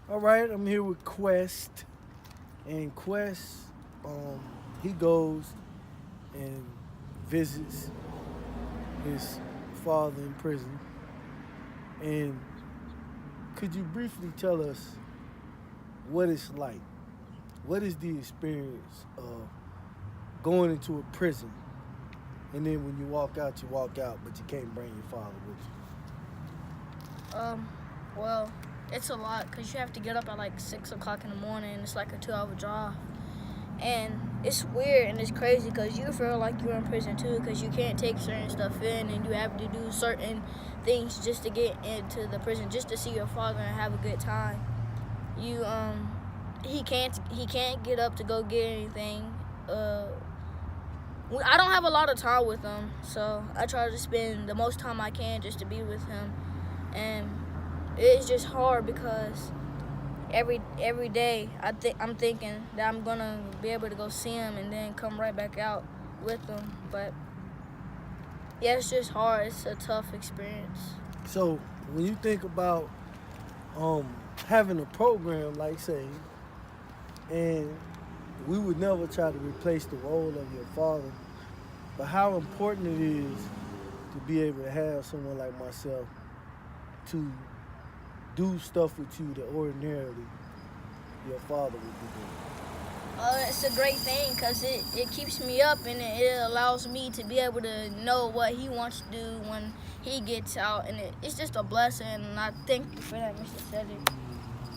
All right, I'm here with Quest, and Quest, he goes and visits his father in prison. And could you briefly tell us what it's like? What is the experience of going into a prison, and then when you walk out, but you can't bring your father with Um, well, it's a lot because you have to get up at like 6 o'clock in the morning. It's like a 2 hour drive. And it's weird and it's crazy because you feel like you're in prison too because you can't take certain stuff in and you have to do certain things just to get into the prison, just to see your father and have a good time. You he can't get up to go get anything. Uh, I don't have a lot of time with him, so I try to spend the most time I can just to be with him. And it's just hard because every day I'm thinking that I'm gonna be able to go see him and then come right back out with him. But yeah, it's just hard. It's a tough experience. you? So when you think about um, having a program like say, and we would never try to replace the role of your father, but how important it is to be able to have someone like myself to do stuff with you that ordinarily your father would be doing. It's a great thing because it keeps me up and it allows me to be able to know what he wants to do when he gets out. And it's just a blessing. And I thank you for that, Mr. Cedric.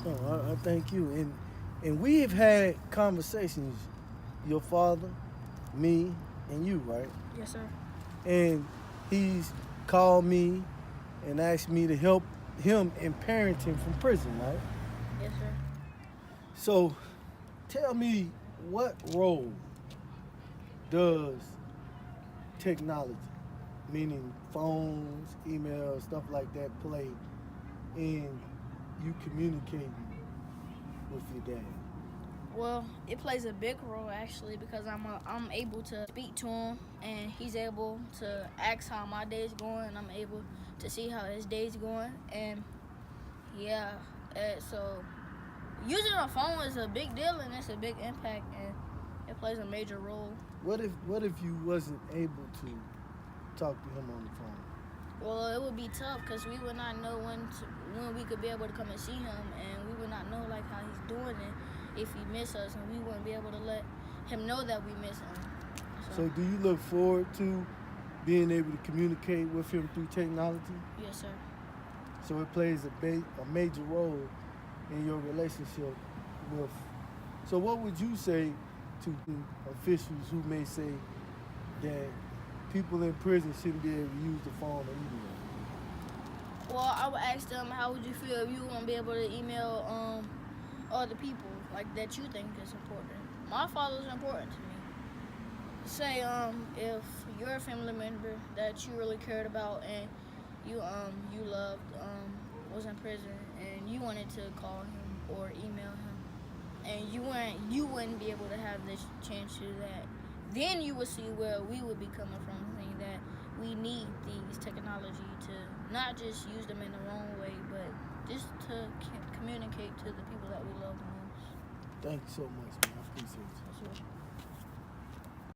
No, I thank you. And we have had conversations, your father, me, and you, right? Yes, sir. And he's called me and asked me to help him in parenting from prison, right? Yes, sir. So tell me, what role does technology, meaning phones, emails, stuff like that, play in you communicating with your dad? Well, it plays a big role actually because I'm able to speak to him and he's able to ask how my day's going. I'm able to see how his day's going, and yeah, so using a phone is a big deal and it's a big impact and it plays a major role. What if you wasn't able to talk to him on the phone? Well, it would be tough because we would not know when we could be able to come and see him, and we would not know like how he's doing it if he miss us, and we wouldn't be able to let him know that we miss him. So do you look forward to being able to communicate with him through technology? Yes, sir. So it plays a major role in your relationship with. So what would you say to officials who may say that people in prison shouldn't be able to use the phone or email? Well, I would ask them, how would you feel if you won't be able to email other people like that you think is important? My father's important to me. Say if you're a family member that you really cared about and you loved was in prison and you wanted to call him or email him and you wouldn't be able to have this chance to do that, then you would see where we would be coming from, saying that we need these technology to not just use them in the wrong way, but just to communicate to the people that we love the most. Thank you so much, man. I appreciate you. That's it.